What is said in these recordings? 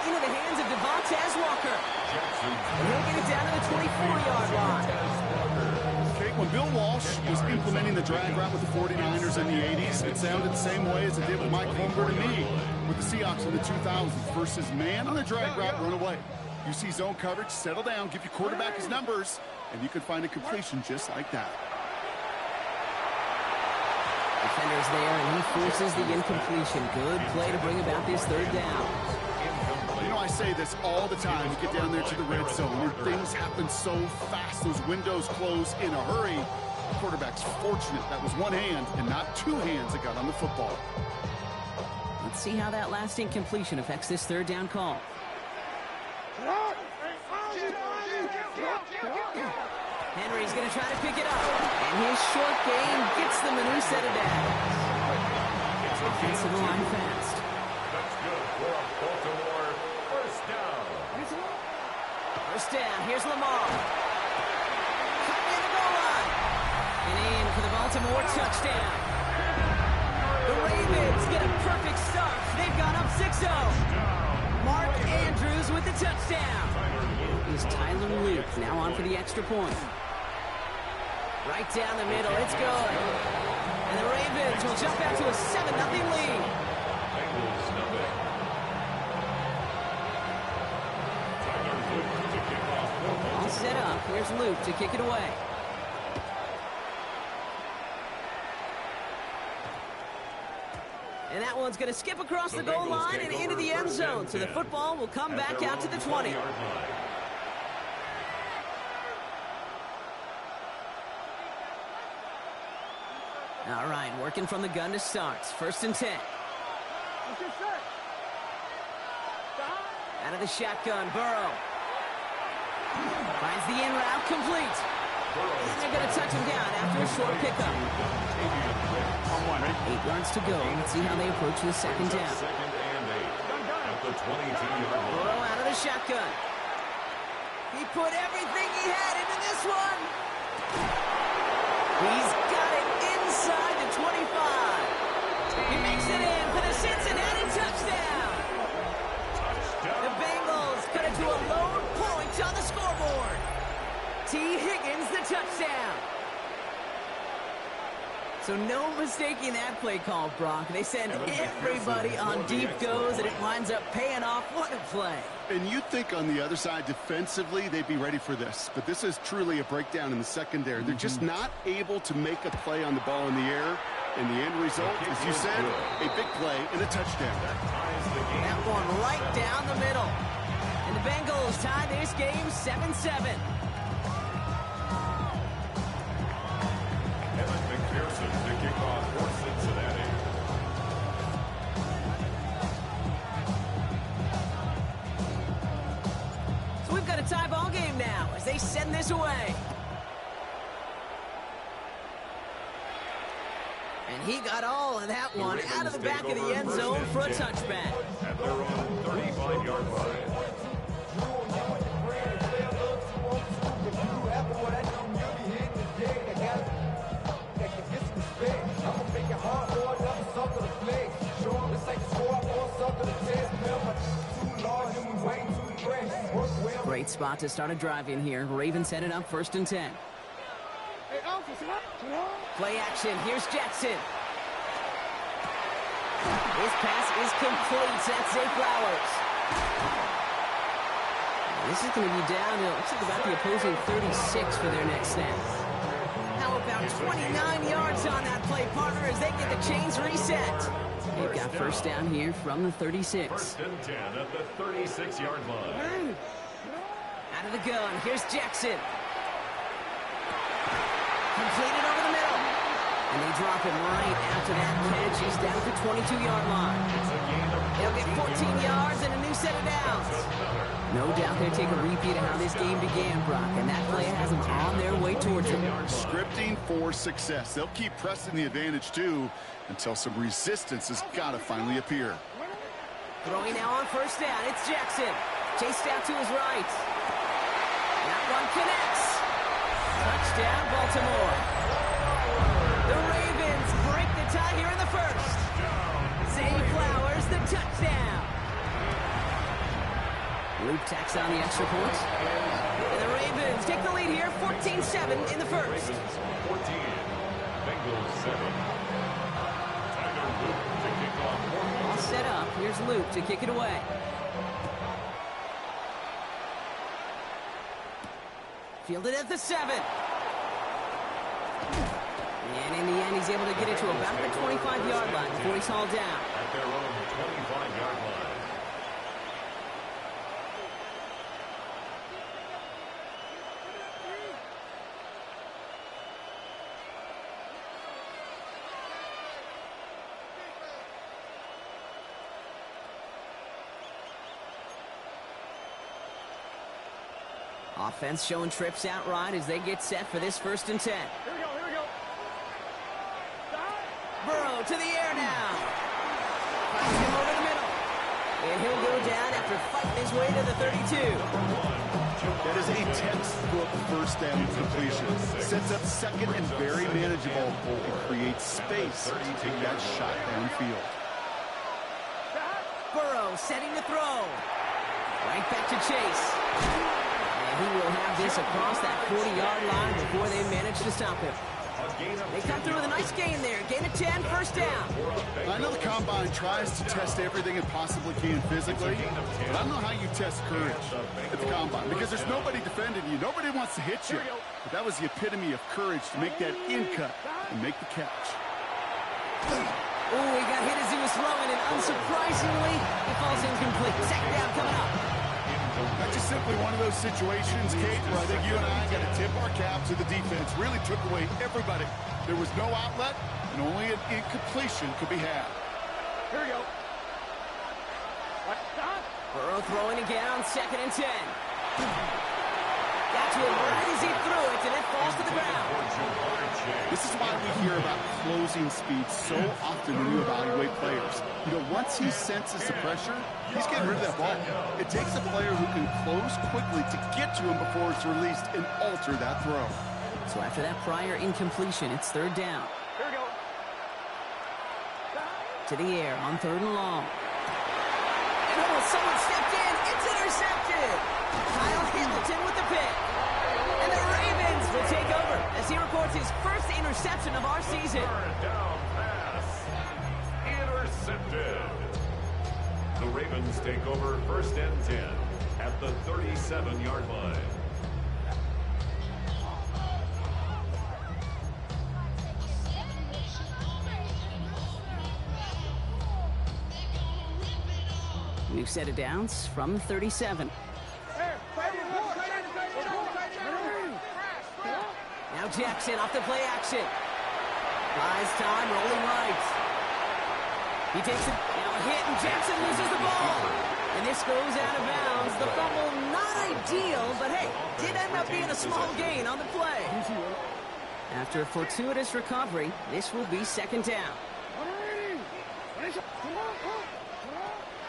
into the hands of Devontae Walker. And he'll get it down to the 24-yard line. Okay, when Bill Walsh was implementing the drag route with the 49ers in the 80s, it sounded the same way as it did with Mike Holmgren and me with the Seahawks in the 2000s versus man on the drag route, run away. You see zone coverage, settle down, give your quarterback his numbers, and you can find a completion just like that. Defender's there, and he forces the incompletion. Good play to bring about this third down. You know, I say this all the time. You get down there to the red zone where things happen so fast. Those windows close in a hurry. The quarterback's fortunate that was one hand and not two hands that got on the football. Let's see how that last incompletion affects this third down call. Henry's going to try to pick it up. And his short game gets them a new set of downs. Offensive line fast. That's good for a Baltimore first down. First down. Here's Lamar. Cut near the goal line. And in for the Baltimore touchdown. The Ravens get a perfect start. They've gone up 6-0. Mark Andrews with the touchdown. Is Tyler Luke now on for the extra point. Right down the middle, it's good. And the Ravens will jump out to a 7-0 lead. All set up, here's Luke to kick it away. And that one's going to skip across the goal line and into the end zone. So the football will come back out to the 20. All right, working from the gun to start. First and 10. Out of the shotgun, Burrow. Finds the in route, complete. And they're going to touch him down after a short pickup. 8 yards to go. Let's see how they approach the second down. Burrow out of the shotgun. He put everything he had into this one. He's got it inside the 25. He makes it in for the Cincinnati touchdown. The Bengals cut it to a lone point on the scoreboard. T. Higgins the touchdown. So no mistaking that play call, Brock. They send everybody on deep goes, and it winds up paying off. What a play. And you'd think on the other side, defensively, they'd be ready for this. But this is truly a breakdown in the secondary. They're just not able to make a play on the ball in the air. And the end result, as you said, a big play and a touchdown. That one right down the middle. And the Bengals tie this game 7-7. McPherson to kick off for Cincinnati. So we've got a tie ball game now as they send this away. And he got all of that one out of the back of the end zone for a touchback. At their own 35-yard line. Great spot to start a drive in here. Ravens headed up first and 10. Play action. Here's Jackson. His pass is complete. That's Zay Flowers. This is going to be down to, looks like about the opposing 36 for their next snap. How about 29 yards on that play, partner, as they get the chains reset. They've got first down here from the 36. First and 10 at the 36-yard line. Out of the gun, here's Jackson. Completed over the middle. And they drop him right after that catch. He's down at the 22-yard line. They'll get 14 yards and a new set of downs. No doubt they'll take a repeat of how this game began, Brock, and that play has them on their way towards it. Scripting for success. They'll keep pressing the advantage, too, until some resistance has got to finally appear. Throwing now on first down. It's Jackson. Chased out to his right. That one connects. Touchdown, Baltimore. The Ravens break the tie here in the first. Zay Flowers, the touchdown. Luke tacks on the extra point. And the Ravens take the lead here, 14-7 in the first. 14, Bengals 7. Tyler Luke to kick off. All set up. Here's Luke to kick it away. Fielded at the 7. And in the end, he's able to get it to about the 25-yard line before he's hauled down. At their own 25-yard line. Offense showing trips out right as they get set for this 1st and 10. Here we go. Burrow to the air now. Finds him over the middle. And he'll go down after fighting his way to the 32. That is a textbook first down completion. Sets up second and very manageable and creates space to take that shot downfield. Burrow setting to throw. Right back to Chase. And he will have this across that 40-yard line before they manage to stop him. They come through with a nice gain there. Gain of 10, 1st down. I know the Combine tries to test everything it possibly can physically, but I don't know how you test courage at the Combine because there's nobody defending you. Nobody wants to hit you. But that was the epitome of courage to make that in-cut and make the catch. Oh, he got hit as he was throwing, and unsurprisingly, he falls incomplete. Second down coming up. That's just simply one of those situations, Kate, where I think you and I got to tip our cap to the defense. Really took away everybody. There was no outlet, and only an incompletion could be had. Here we go. Burrow throwing again on 2nd and 10. Got to him right as he threw it, and it falls to the ground. This is why we hear about closing speed so often when you evaluate players. You know, once he senses the pressure, he's getting rid of that ball. It takes a player who can close quickly to get to him before it's released and alter that throw. So after that prior incompletion, it's 3rd down. Here we go. To the air on 3rd and long. And oh, someone stepped in. It's intercepted. Kyle Hamilton with the pick. And the Ravens will take over as he records his 1st interception of our season. Down pass. Intercepted. The Ravens take over 1st and 10 at the 37-yard line. We've set it downs from 37. Now Jackson off the play action. Buys time, rolling right. He takes it, now a hit, and Jackson loses the ball. And this goes out of bounds. The fumble, not ideal, but hey, did end up being a small gain on the play. After a fortuitous recovery, this will be 2nd down.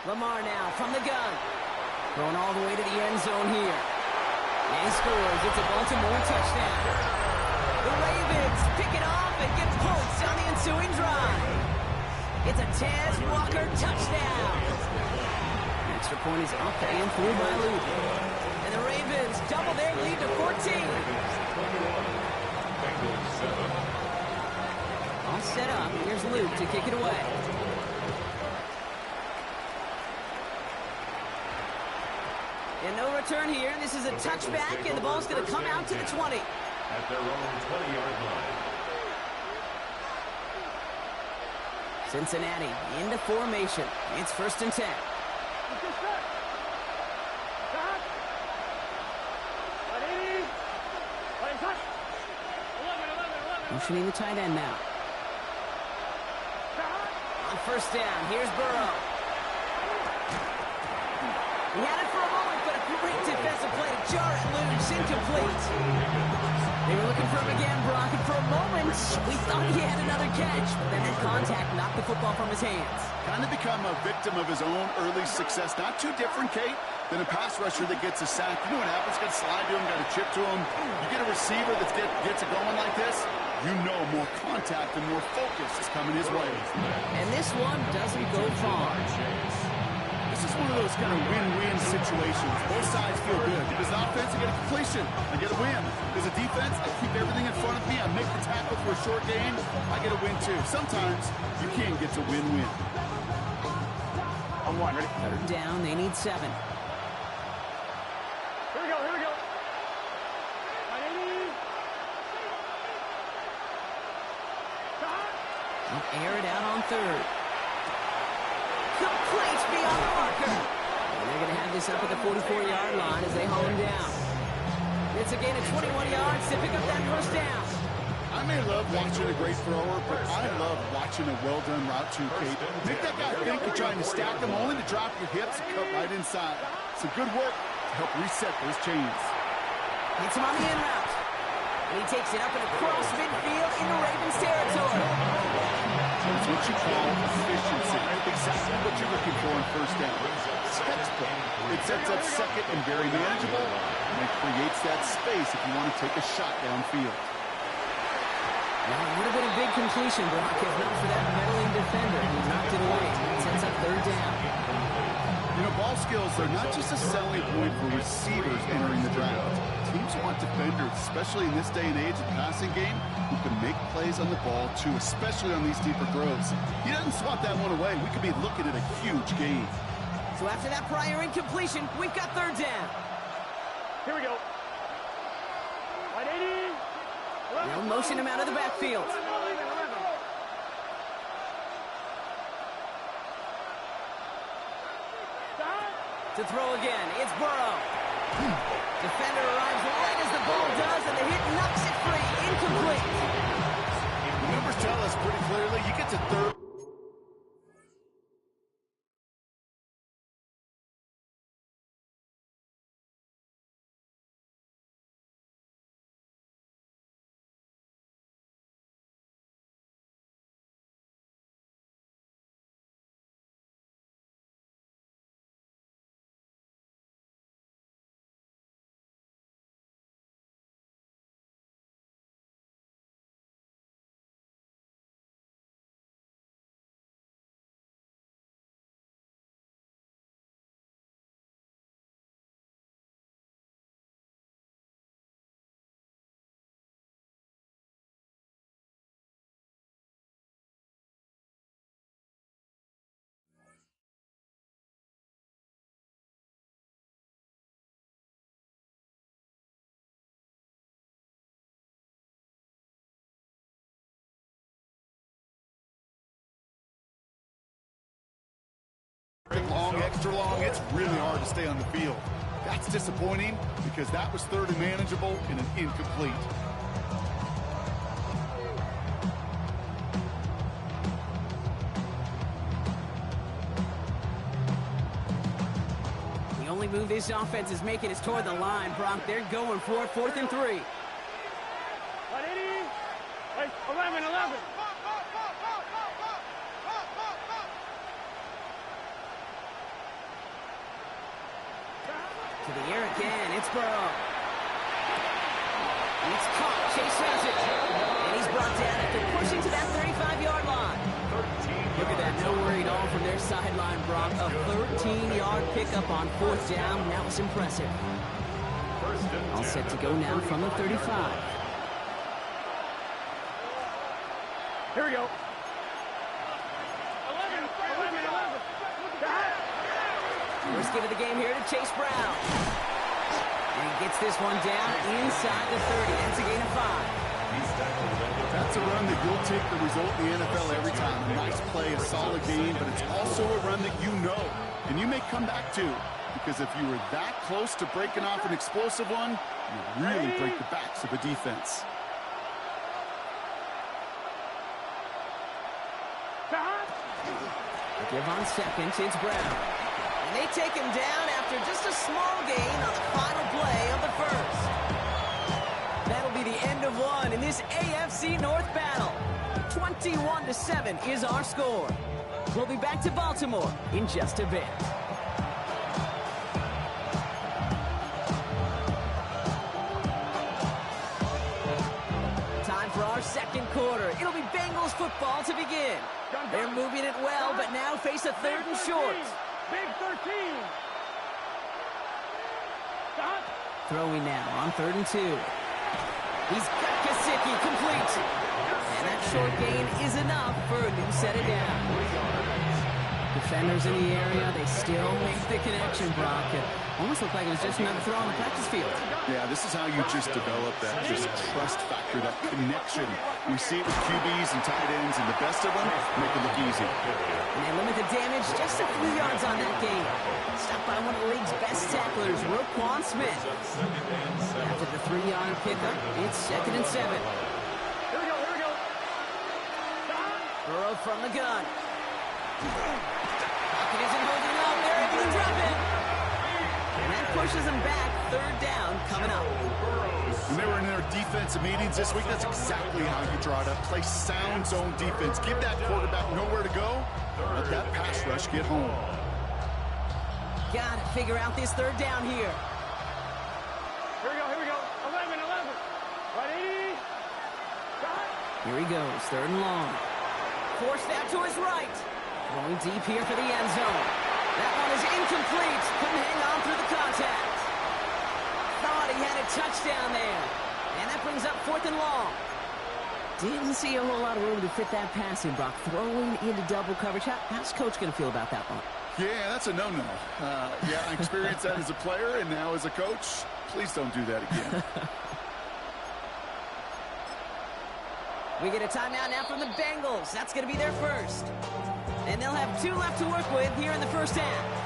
Lamar now from the gun. Going all the way to the end zone here. And he scores. It's a Baltimore touchdown. The Ravens pick it off and get points on the ensuing drive. It's a Tez Walker touchdown. Extra point is up and through by Luke. And the Ravens double their lead to 14. All set up. Here's Luke to kick it away. And no return here. This is a touchback, and the ball's going to come out to the 20. At their own 20-yard line. Cincinnati into formation. It's 1st and 10. Motioning the tight end now. On 1st down, here's Burrow. He had it for a moment, but a great defensive play to jar it loose, incomplete. They were looking for him again, Brock, and for a moment, we thought he had another catch, but then that contact knocked the football from his hands. Kind of become a victim of his own early success. Not too different, Kate, than a pass rusher that gets a sack. You know what happens? Got to slide to him, got to chip to him. You get a receiver that gets it going like this, you know more contact and more focus is coming his way. And this one doesn't go far. This is one of those kind of win-win situations. Both sides feel good. As an offense, I get a completion. I get a win. As a defense, I keep everything in front of me. I make the tackle for a short gain. I get a win, too. Sometimes you can get to win-win. On one, ready? Third down, they need 7. Here we go, here we go. They'll air it out on third. Complete beyond the marker. And they're going to have this up at the 44-yard line as they haul him down. It's a gain of 21 yards to pick up that first down. I may love watching a great thrower, but I love watching a well-done route to Kate. Make that guy think you're trying to stack them, only to drop your hips and cut right inside. Some good work to help reset those chains. Hits him on the in route. And he takes it up and across midfield into Ravens territory. It's what you call efficiency. Exactly what you're looking for on first down. Textbook. It sets up second and very manageable, and it creates that space if you want to take a shot downfield. Well, it would have been a big completion, Brock, if not for that meddling defender. He knocked it away. It sets up third down. You know, ball skills are not just a selling point for receivers entering the draft. Teams want defenders, especially in this day and age of the passing game, who can make plays on the ball, too, especially on these deeper throws. He doesn't swat that one away. We could be looking at a huge gain. So after that prior incompletion, we've got third down. Here we go. 180. They'll motion him out of the backfield. To throw again, it's Burrow. Defender arrives right as the ball does, and the hit knocks it free. Incomplete. The numbers tell us pretty clearly you get to third. Long, extra long, it's really hard to stay on the field. That's disappointing because that was third and manageable and an incomplete. The only move this offense is making is toward the line, Brock. They're going for it, 4th and 3. 180. Wait, 11. To the air again, it's Burrow. And it's caught, Chase has it. And he's brought down after pushing to that 35-yard line. Look at that, no worry at all from their sideline, Brock. A 13-yard pickup on 4th down, that was impressive. All set to go now from the 35. Here we go. 11. First give of the game here to Chase Brown. And he gets this one down inside the 30. That's a gain of 5. That's a run that you'll take the result in the NFL every time. A nice play, a solid game, but it's also a run that you know, and you may come back to, because if you were that close to breaking off an explosive one, you really break the backs of a defense. Give on second, it's Brown. And they take him down after just a small gain on the final play of the first. That'll be the end of one in this AFC North battle. 21-7 is our score. We'll be back to Baltimore in just a bit. Time for our second quarter. It'll be Bengals football to begin. They're moving it well, but now face a 3rd and short. Big 13. Throwing now on 3rd and 2. He's got Gesicki complete. And that short gain is enough for a new set of downs. Defenders in the area, they still make the connection, Brock. It almost looked like it was just another throw on the practice field. Yeah, this is how you just develop that just trust factor, that connection. We see it with QBs and tight ends, and the best of them make it look easy. And they limit the damage just a few yards on that game. Stopped by one of the league's best tacklers, Roquan Smith. After the 3-yard pickup, it's 2nd and 7. Here we go. Burrow from the gun. Pocket isn't holding up. They're able to drop it. And that pushes them back. 3rd down coming up. When they were in their defensive meetings this week, that's exactly how you draw it up. Play sound zone defense. Give that quarterback nowhere to go. Let that pass rush get home. Got to figure out this 3rd down here. Here we go. 11. Ready? Got it. Here he goes. 3rd and long. Forced out to his right. Going deep here for the end zone. That one is incomplete. Couldn't hang on through the contact. Thought he had a touchdown there. And that brings up 4th and long. Didn't see a whole lot of room to fit that pass in, Brock. Throwing into double coverage. How's Coach going to feel about that one? Yeah, that's a no-no. Yeah, I experienced that as a player and now as a coach. Please don't do that again. We get a timeout now from the Bengals. That's going to be their first. And they'll have 2 left to work with here in the first half.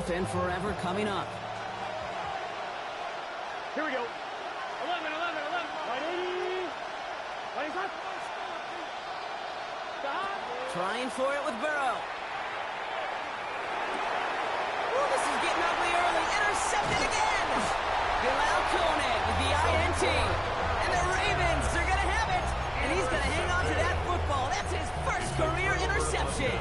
And forever coming up. Here we go. 11. Ready? Cut. Stop. Trying for it with Burrow. Oh, this is getting ugly early. Intercepted again. Bilal Koenig with the INT. And the Ravens are going to have it. And he's going to hang on to that football. That's his first career interception.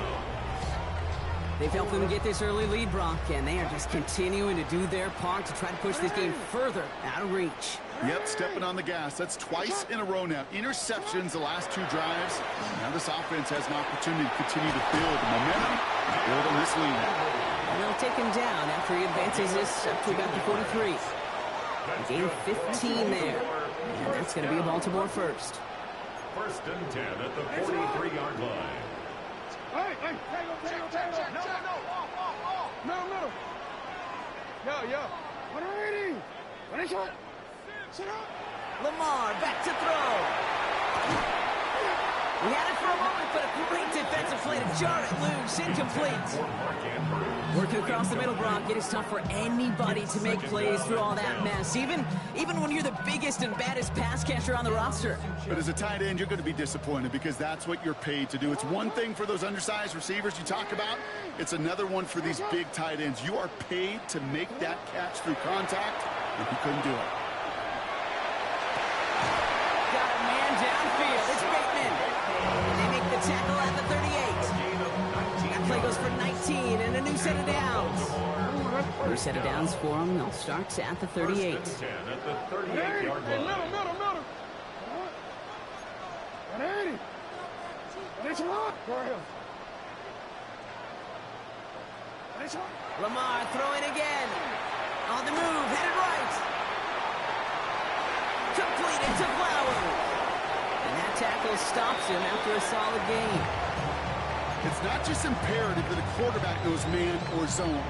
They've helped them get this early lead, Brock, and they are just continuing to do their part to try to push this game further out of reach. Yep, stepping on the gas. That's twice in a row now. Interceptions the last 2 drives. Now this offense has an opportunity to continue to build momentum and build on this lead. And they'll take him down after he advances this up to about the 43. Gain 15 there. And that's going to be a Baltimore first. 1st and 10 at the 43-yard line. Hey, tango. No. Yo. 180. Finish it. Sit up. Lamar back to throw. We had it for a moment, but a great defensive play to jar it loose. Incomplete. Working across the middle, Brock. It is tough for anybody to make plays through all that mess, even when you're the biggest and baddest pass catcher on the roster. But as a tight end, you're going to be disappointed because that's what you're paid to do. It's one thing for those undersized receivers you talk about. It's another one for these big tight ends. You are paid to make that catch through contact, and he couldn't do it. Got a man downfield. It's Bateman. And they make the tackle at the 38. That play goes for 19 and a new set of downs. New set of downs for them. They'll start at the 38. 1st and 10 at the 38-yard line. Middle. 180. Lamar throwing again. On the move, headed right. Completed to Flowers. And that tackle stops him after a solid gain. It's not just imperative that a quarterback knows man or zone.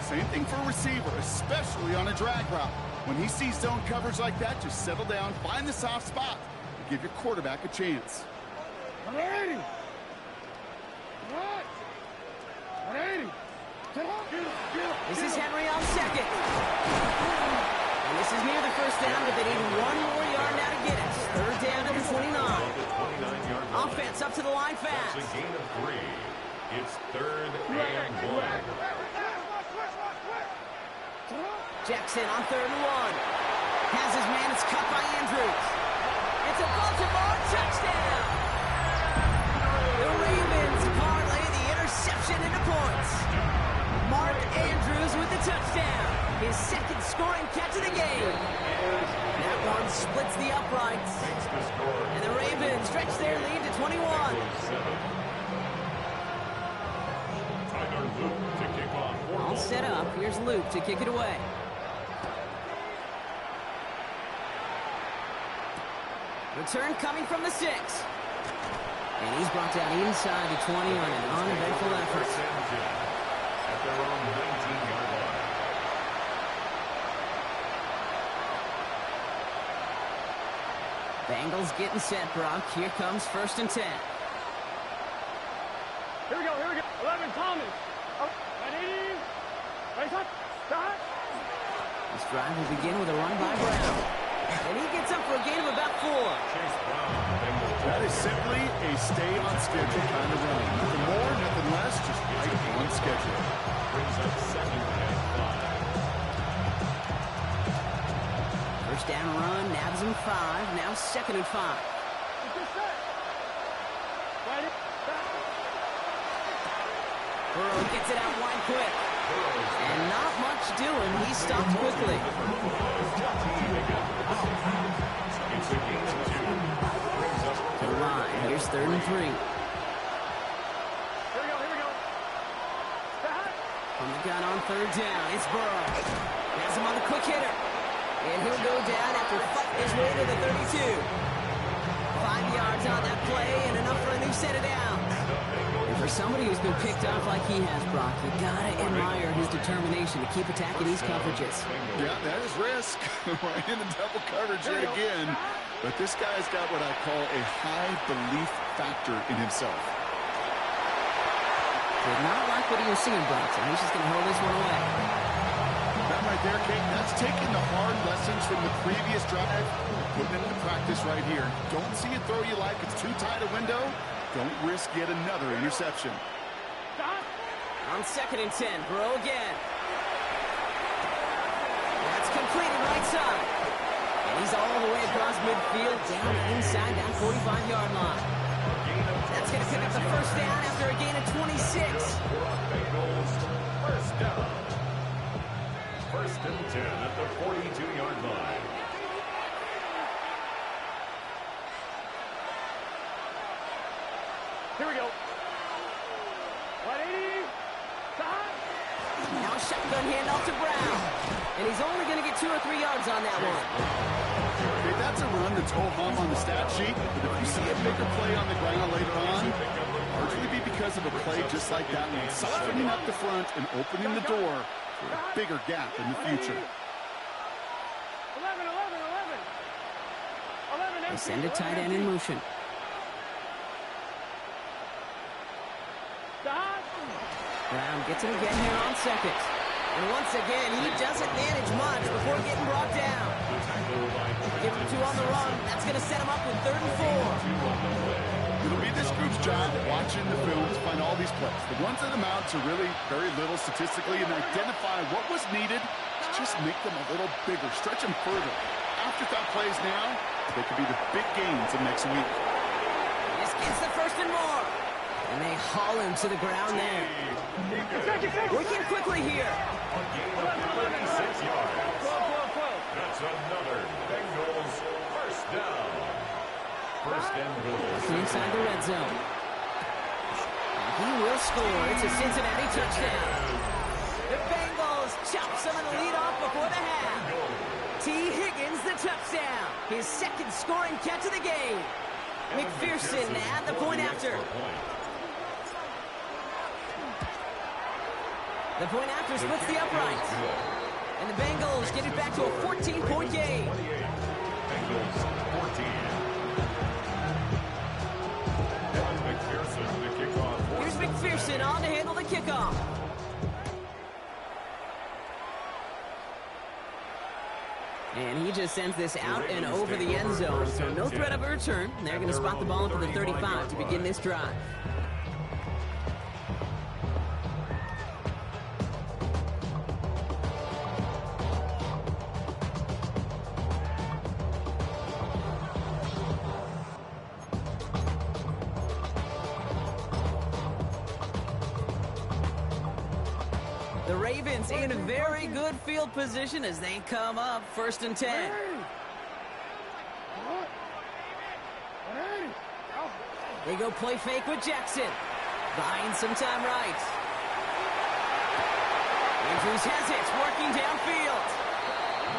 Same thing for a receiver, especially on a drag route. When he sees zone coverage like that, just settle down, find the soft spot, and give your quarterback a chance. 180. 180. This is Henry on second. And this is near the first down, but they need 1 more yard now to get it. 3rd down to the 29. Offense up to the line fast. It's a gain of 3. It's 3rd and 1. Jackson on 3rd and 1. Has his man. It's cut by Andrews. It's a Baltimore touchdown. The splits the uprights. And the Ravens stretch their lead to 21. All set up. Here's Luke to kick it away. Return coming from the 6. And he's brought down inside the 20 on an uneventful effort. At their own 19-yard line. Bengals getting set, Brock. Here comes 1st and 10. Here we go, here we go. 11, Thomas. Oh, ready? Race up. Start. This drive will begin with a run by Brown. And he gets up for a gain of about 4. That is simply a stay-on-schedule kind of run. Nothing more, nothing less, just right on schedule. Brings up 2nd and 5. First down run, nabs him 5. Now 2nd and 5. Ready? Burrow gets it out wide quick. And not much doing. He stopped quickly. It's a gain of 2. Brings up To the line. Here's 3rd and 3. Here we go, here we go. Start. From the gun on 3rd down, it's Burrow. Has him on the quick hitter. And he'll go down after fighting his way to the 32. 5 yards on that play and enough for a new set of downs. And for somebody who's been picked off like he has, Brock, you gotta admire his determination to keep attacking these coverages. Yeah, that is risk. Right in the double coverage yet again. But this guy's got what I call a high belief factor in himself. Did not like what he was seeing, Brock, so he's just gonna hold this one away. That right there, Kate, that's taking the hard lessons from the previous drive, putting it into practice right here. Don't see it throw you like it's too tight a window. Don't risk yet another interception. On 2nd and 10, Burrow again. That's completed right side. And he's all the way across midfield, down inside that 45-yard line. That's going to pick up the first down after a gain of 26. Bengals first down. 1st and 10 at the 42-yard line. Here we go. 180. Start. Now a shotgun handoff to Brown. And he's only going to get 2 or 3 yards on that one. Okay, that's a run that's ho-hum on the stat sheet, but if you see a bigger play on the ground later on, largely be because of a play just like that one, softening up the front and opening the door for a bigger gap in the future. 11, 11. They send a tight end in motion. Start. Brown gets it again here on 2nd. And once again, he doesn't manage much before getting brought down. Give him 2 on the run. That's going to set him up with 3rd and 4. It'll be this group's job watching the film to find all these plays. The ones that amount to really very little statistically and identify what was needed to just make them a little bigger, stretch them further. Afterthought plays now, they could be the big gains in next week. This gets the 1st and more. And they haul him to the ground there. Working quickly here. 36 yards. That's another Bengals first down. 1st and goal. Inside the red zone. And he will score. It's a Cincinnati touchdown. The Bengals chop some of the lead off before the half. T. Higgins the touchdown. His 2nd scoring catch of the game. McPherson at the point after. The point after splits the uprights. And the Bengals get it back to a 14-point game. Bengals 14. McPherson to kick off. Here's McPherson on to handle the kickoff. And he just sends this out and over the end zone. So no threat of a return. They're going to spot the ball up at the 35 to begin this drive. The Ravens in very good field position as they come up 1st and 10. They go play fake with Jackson. Buying some time right. Andrews has it, working downfield.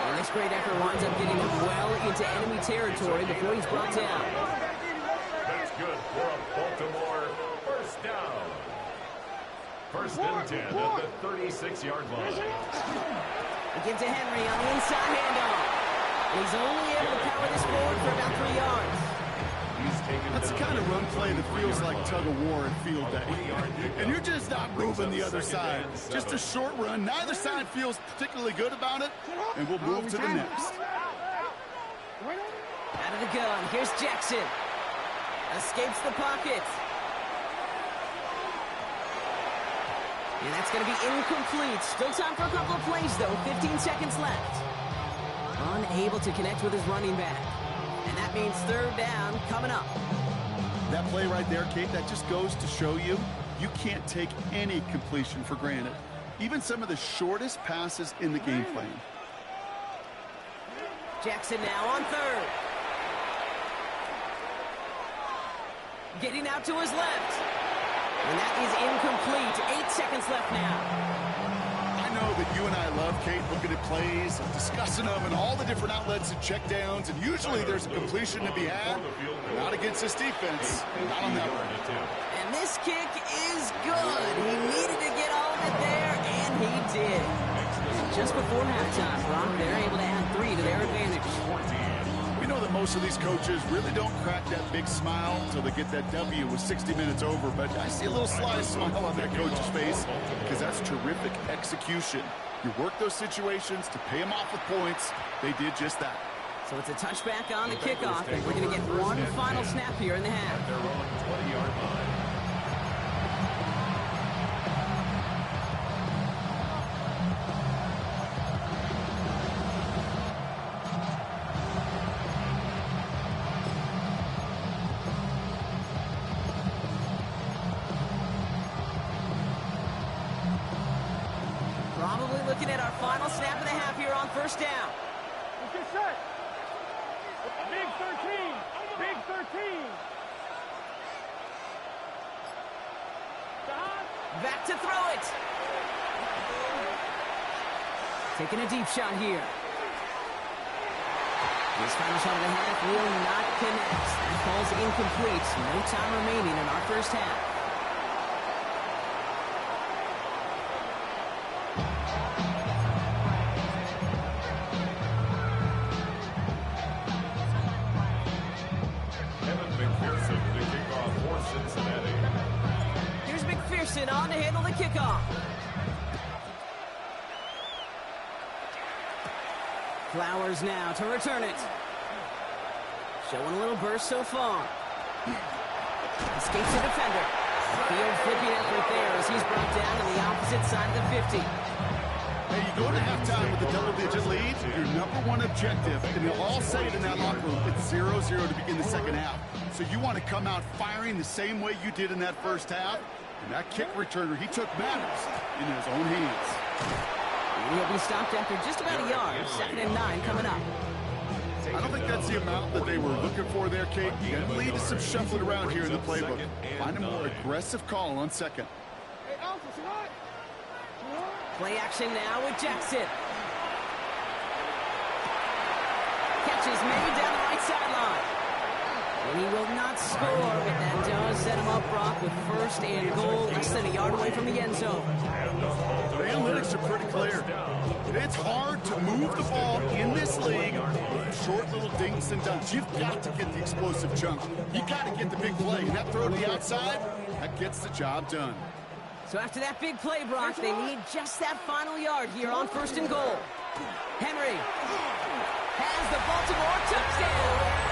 And this great effort winds up getting him well into enemy territory before he's brought down. That's good for a Baltimore first down. First and 10 at the 36-yard line. They give to Henry on the inside handoff. He's only able to power this forward for about 3 yards. That's the kind of run play that feels like tug-of-war at field day. And you're just not moving the other side. Just a short run. Neither side feels particularly good about it. And we'll move to the next. Out of the gun. Here's Jackson. Escapes the pocket. And that's going to be incomplete. Still time for a couple of plays, though. 15 seconds left. Unable to connect with his running back. And that means third down coming up. That play right there, Kate, that just goes to show you, you can't take any completion for granted. Even some of the shortest passes in the game plan. Jackson now on third. Getting out to his left. And that is incomplete. 8 seconds left now. I know that you and I love, Kate, looking at plays, discussing them, and all the different outlets and check downs, and usually there's a completion to be had. Not against this defense. Not on that one. And this kick is good. He needed to get all of it there, and he did. Just before halftime, Brock, they're able to add 3 to their advantage. We know that most of these coaches really don't crack that big smile until they get that W with 60 minutes over, but I see a little sly smile on that coach's face because that's terrific execution. You work those situations to pay them off with points. They did just that. So it's a touchback on the kickoff, and we're going to get one final snap here in the half. Their own 20-yard line. Probably looking at our final snap of the half here on first down. Let's get set. Big 13. Big 13. Stop. Back to throw it. Taking a deep shot here. This final shot of the half will not connect. That ball's incomplete. No time remaining in our first half. Here's McPherson on to handle the kickoff. Flowers now to return it. Showing a little burst so far. Escapes the defender. Field flipping effort there as he's brought down on the opposite side of the 50. Hey, you go to halftime with a double-digit lead, your #1 objective, and they'll all say it in that locker room, it's 0-0 to begin the second half. So you want to come out firing the same way you did in that first half, and that kick returner, he took matters in his own hands. And he'll be stopped after just about a yard. 2nd and 9 coming up. I don't think that's the amount that they were looking for there, Kate. You got to lead to some shuffling around here in the playbook. Find a more aggressive call on second. Hey, Alpha, what? Play action now with Jackson. Catches made down the right sideline. And he will not score, but that does set him up, Brock, with 1st and goal, less than a yard away from the end zone. The analytics are pretty clear. It's hard to move the ball in this league with short little dinks and dunks. You've got to get the explosive chunk. You've got to get the big play. And that throw to the outside, that gets the job done. So after that big play, Brock, they need just that final yard here on 1st and goal. Henry has the Baltimore touchdown.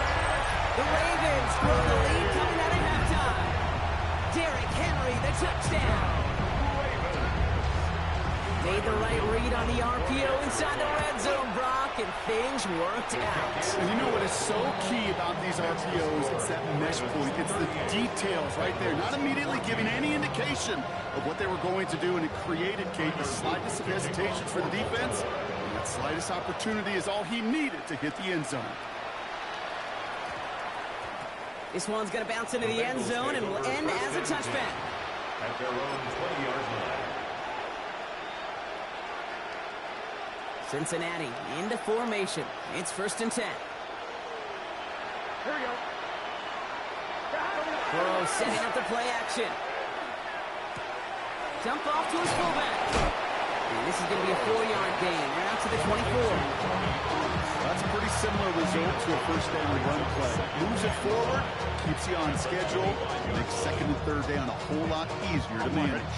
The Ravens grow the lead coming out of halftime. Derrick Henry, the touchdown. Made the right read on the RPO inside the red zone, Brock, and things worked out. And you know what is so key about these RPOs? It's that mesh point. It's the details right there. Not immediately giving any indication of what they were going to do, and it created, Kate, the slightest of hesitations for the defense. And that slightest opportunity is all he needed to hit the end zone. This one's going to bounce into the end zone and will end as a touchback. At their own 20-yard line. Cincinnati into formation. It's 1st and 10. Here we go. Burrow setting up the play action. Dump off to his fullback. And this is going to be a 4-yard gain. They're out to the 24. That's a pretty similar result to a first down run play. Moves it forward, keeps you on schedule, makes 2nd and 3rd down a whole lot easier to manage.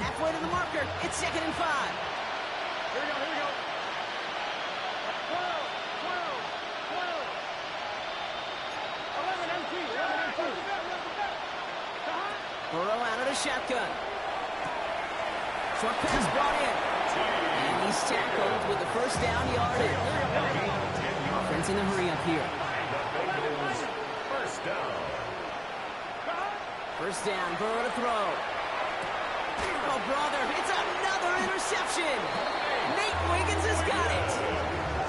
Halfway to the marker. It's 2nd and 5. Here we go, here we go. 12, 12, 12. 11 MT, 11 MT. Burrow out of the shotgun. Short pass brought in. And he's tackled with the 1st down yardage. Offense in a hurry up here. First down. 1st down, Burrow to throw. Oh, brother, it's another interception. Nate Wiggins has got it.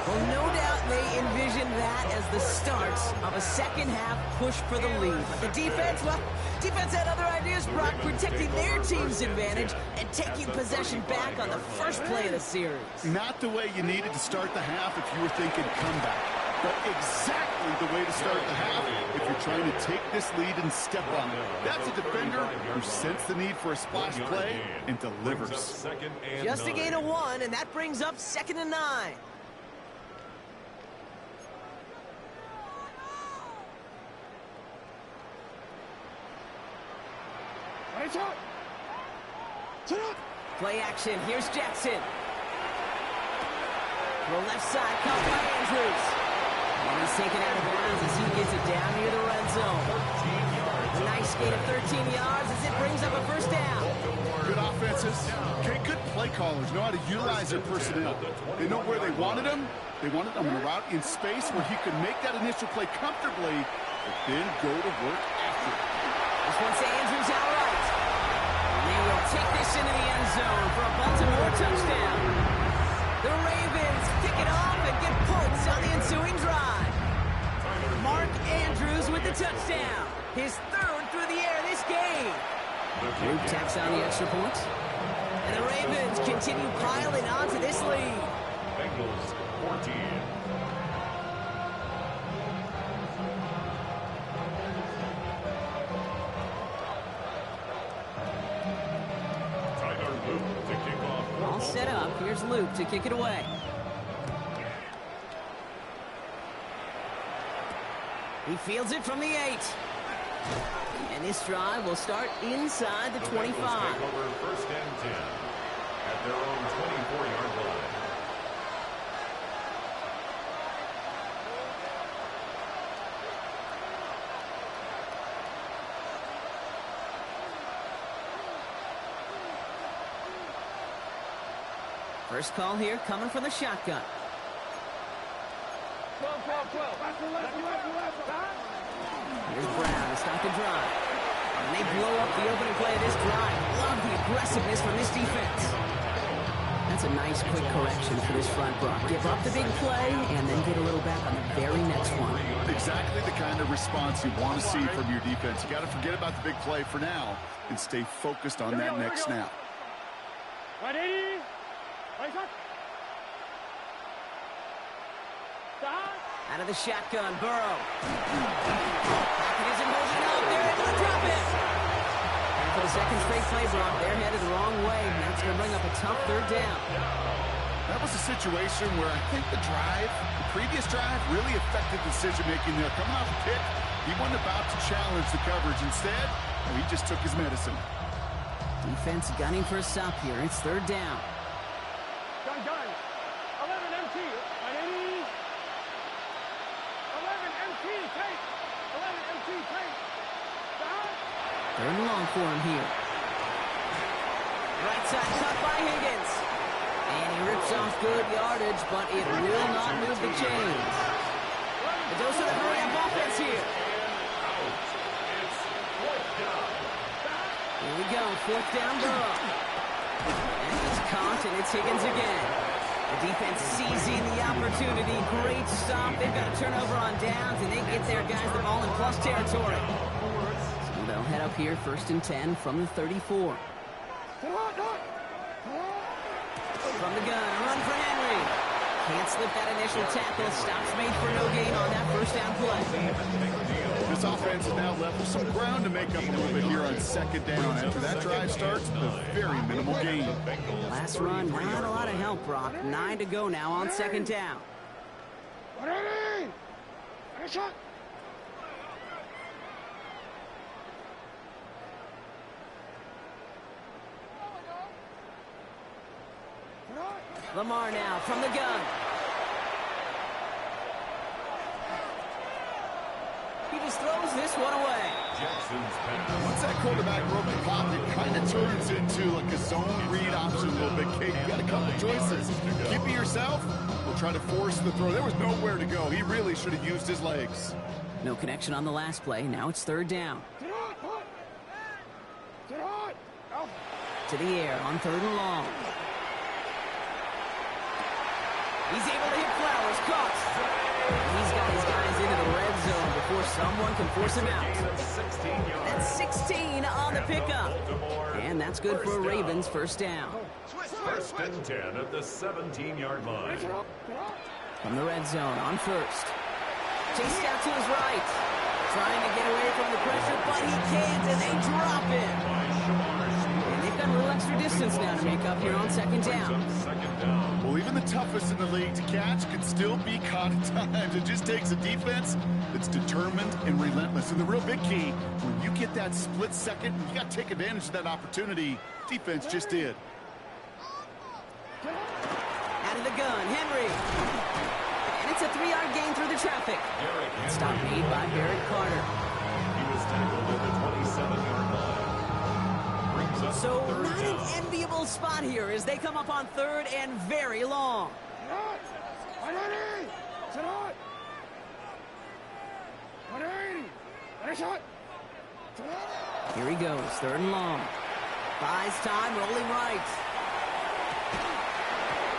Well, no doubt they envisioned that as the start of a second-half push for the lead. But the defense, well, defense had other ideas, Brock, protecting their team's advantage and taking possession back on the first play of the series. Not the way you needed to start the half if you were thinking comeback, but exactly the way to start the half if you're trying to take this lead and step on it. That's a defender who sensed the need for a splash play and delivers. Just a gain of 1, and that brings up 2nd and 9. Right up. Sit up. Play action. Here's Jackson. The left side, caught by Andrews. And he's taken out of bounds as he gets it down near the red zone. A nice gain of 13 yards as it brings up a 1st down. Good offenses. Okay, good play callers know how to utilize their personnel. They know where they wanted him. They wanted him on a route in space where he could make that initial play comfortably, but then go to work after it. This one's to Andrews outright. And they will take this into the end zone for a Baltimore touchdown. The Ravens pick it off and get points on the ensuing drive. Mark Andrews with the touchdown. His 3rd through the air this game. Luke tacks on the extra point. And the Ravens continue piling onto this lead. Bengals 14. All set up. Here's Luke to kick it away. He fields it from the 8. And this drive will start inside the 25. Take over 1st and 10 at their own 24-yard line. First call here coming from the shotgun. 12, 12, 12. Here's Brown to stop the drive. And they blow up the opening play of this drive. Love the aggressiveness from this defense. That's a nice quick correction for this front, Brock. Give up the big play and then get a little back on the very next one. Exactly the kind of response you want to see from your defense. You got to forget about the big play for now and stay focused on that next snap. 180. Right up. Stop. Out of the shotgun, Burrow. Pocket isn't holding up. They're able to drop it. And for the 2nd straight play, Brock, they're headed the wrong way. That's going to bring up a tough 3rd down. That was a situation where I think the previous drive, really affected decision-making there. Coming off a pick, he wasn't about to challenge the coverage. Instead, he just took his medicine. Defense gunning for a stop here. It's 3rd down. Gun. 11 MT. 180. 11 MT. Take. 11 MT. Take. Stop. 3rd and long for him here. Right side cut by Higgins. And he rips off good yardage, but it will not move the chains. A dose of the hurry-up offense here. Here we go, 4th down, Burrow. And it's caught, and it's Higgins again. The defense seizing the opportunity. Great stop. They've got a turnover on downs, and they get their guys the ball in plus territory. So they'll head up here, 1st and 10 from the 34. From the gun, a run for Henry. Can't slip that initial tackle. Stops made for no gain on that first down play. This offense is now left with some ground to make up a little bit here on 2nd down. After that drive starts, a very minimal gain. Last run, not a lot of help, Brock. 9 to go now on 2nd down. Lamar now from the gun. He just throws this one away. Once that quarterback broke the pocket, it kind of turns into like a zone read option a little bit. Kate, you got a couple choices. Keep it yourself or try to force the throw. There was nowhere to go. He really should have used his legs. No connection on the last play. Now it's 3rd down. To the air on 3rd and long. He's able to hit Flowers. Caught. He's got his guys into the red zone before someone can force him out. That's 16 on the pickup. And that's good for a Ravens 1st down. 1st and 10 at the 17-yard line. From the red zone on 1st. Chased out to his right. Trying to get away from the pressure, but he can't, and they drop it. And they've got a little extra distance now to make up here on 2nd down. Well, even the toughest in the league to catch can still be caught at times. It just takes a defense that's determined and relentless. And the real big key, when you get that split second, you got to take advantage of that opportunity. Defense just did. Out of the gun, Henry. And it's a 3-yard gain through the traffic. Stop made by Barrett Carter. He was tackled at the 27-yard line. So not an enviable spot here as they come up on 3rd and very long. Here he goes, 3rd and long. Buys time, rolling right.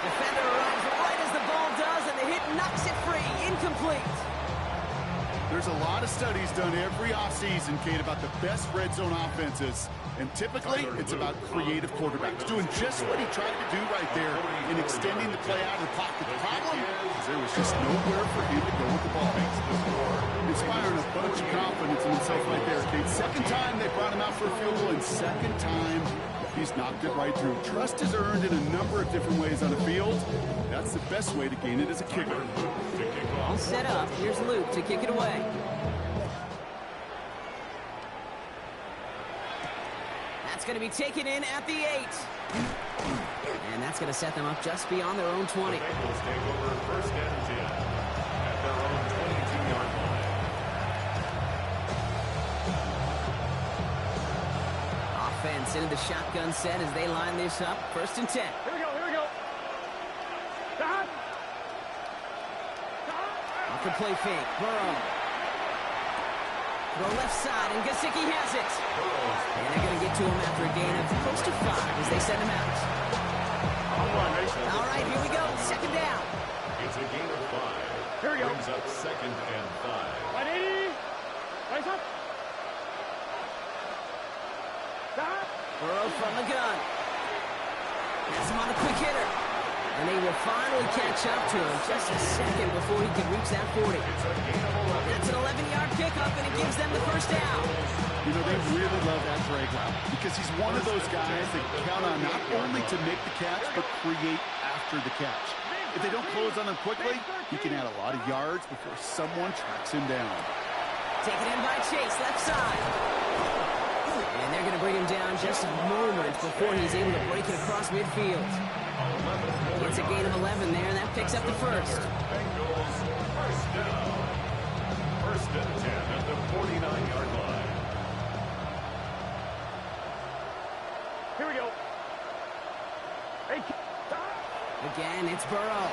Defender arrives right as the ball does, and the hit knocks it free. Incomplete. There's a lot of studies done every offseason, Kate, about the best red zone offenses. And typically, it's about creative quarterbacks, doing just what he tried to do right there in extending the play out of the pocket. The problem is there was just nowhere for him to go with the ball. Inspiring a bunch of confidence in himself right there, Kate. 2nd time they brought him out for a field goal, and 2nd time he's knocked it right through. Trust is earned in a number of different ways on the field. That's the best way to gain it as a kicker. All set up. Here's Luke to kick it away. That's going to be taken in at the 8. And that's going to set them up just beyond their own 20. The Bengals take over 1st and 10 at their own 22-yard line. Offense into the shotgun set as they line this up. 1st and 10. Here we go, here we go. Stop. Off the play fake. Burrow. Throw left side, and Gesicki has it. And they're going to get to him after a gain of close to 5 as they send him out. All right, here we go. 2nd down. It's a gain of 5. Here we go. Brings up 2nd and 5. 180. Right up. Stop. Burrow from the gun. Has him on the quick hitter. And they will finally catch up to him just a second before he can reach that 40. That's an 11-yard pickup, and it gives them the 1st down. You know, they really love that drag route because he's one of those guys that count on not only to make the catch, but create after the catch. If they don't close on him quickly, he can add a lot of yards before someone tracks him down. Taken in by Chase, left side. And they're going to bring him down just a moment before he's able to break it across midfield. It's a gain of 11 there, and that picks up the 1st. Bengals 1st down. 1st and 10 at the 49-yard line. Here we go. Hey, Again, it's Burrow.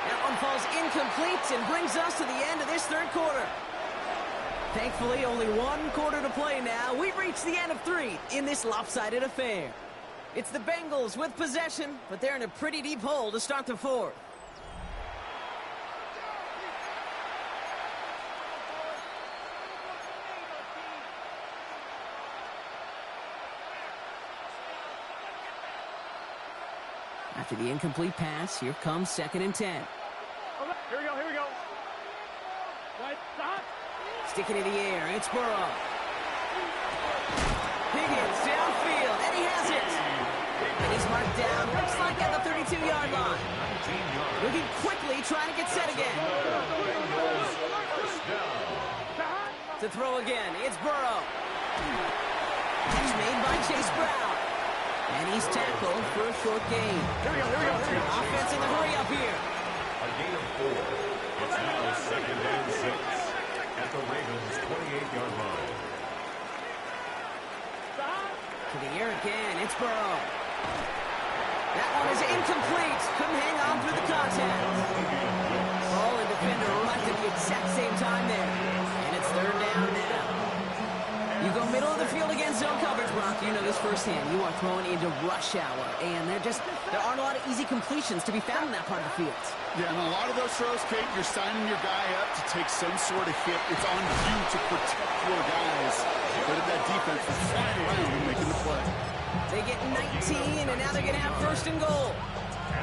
That one falls incomplete and brings us to the end of this 3rd quarter. Thankfully, only 1 quarter to play now. We've reached the end of 3 in this lopsided affair. It's the Bengals with possession, but they're in a pretty deep hole to start the fourth. After the incomplete pass, here comes 2nd and 10. Here we go, here we go. Right, stop. Sticking in the air, it's Burrow. Higgins downfield, and he has it. And he's marked down, looks like at the 32-yard line. Looking quickly, trying to get set again. To throw again, it's Burrow. Catch made by Chase Brown. And he's tackled for a short gain. Here we go, here we go, here we go. Offense in the hurry up here. A gain of 4. It's now 2nd and 6 at the Ravens' 28-yard line. To the air again, it's Burrow. That one is incomplete. Couldn't hang on through the contact. Ball and defender arrived at the exact same time there. And it's 3rd down now. You go middle of the field against zone coverage, Brock. You know this firsthand. You are throwing into rush hour, and there aren't a lot of easy completions to be found in that part of the field. Yeah, and a lot of those throws, Kate, you're signing your guy up to take some sort of hit. It's on you to protect your guys. But if that defense is flying around and making the play. They get 19, and now they're going to have 1st and goal.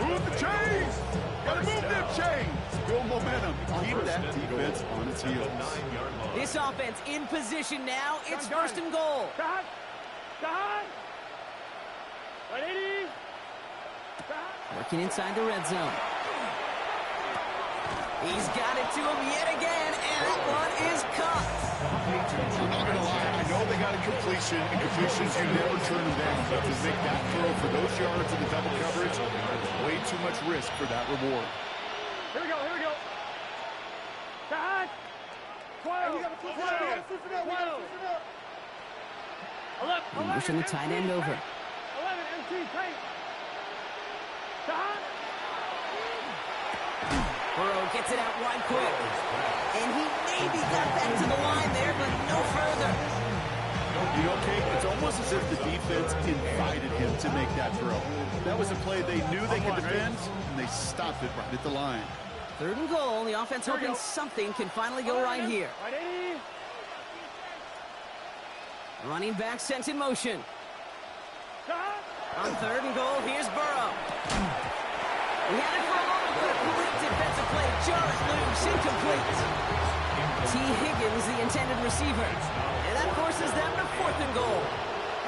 Move the chains! Gotta move them chains! Build momentum. Keep that defense on its heels. This offense in position now. It's 1st and goal. Stop. Stop. Right, 80. Working inside the red zone. He's got it to him yet again, and that one is caught. I'm not going to lie. I know they got a completion, and completions, you never turn them down. But to make that throw for those yards in the double coverage, way too much risk for that reward. Here we go, here we go. Stop. 12. 12. 11. Pushing the tight end over. 11. MC, tight. Stop. Burrow gets it out wide quick. And he maybe got back to the line there, but no further. You know, Kate, it's almost as if the defense invited him to make that throw. That was a play they knew they could defend, and they stopped it right at the line. 3rd and goal. The offense hoping something can finally go right here. Right, 80. Running back sent in motion. Stop. On 3rd and goal, here's Burrow. He had it for a moment, but a great defensive play. Just loose, incomplete. T. Higgins, the intended receiver. And that forces them to 4th and goal.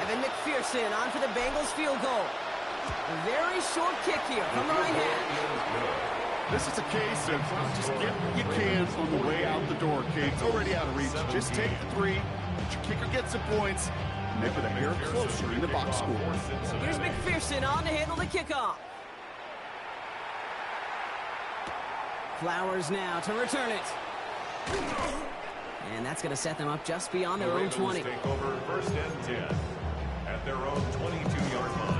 Evan McPherson on for the Bengals field goal. A very short kick here from the right hand. This is a case of just get what you can on the way out the door, Kate. It's already out of reach. Just take the 3, let your kicker get some points, and make it a hair closer in the box score. Here's McPherson on to handle the kickoff. Flowers now to return it. And that's going to set them up just beyond their own 20. Take over 1st and 10 at their own 22-yard line.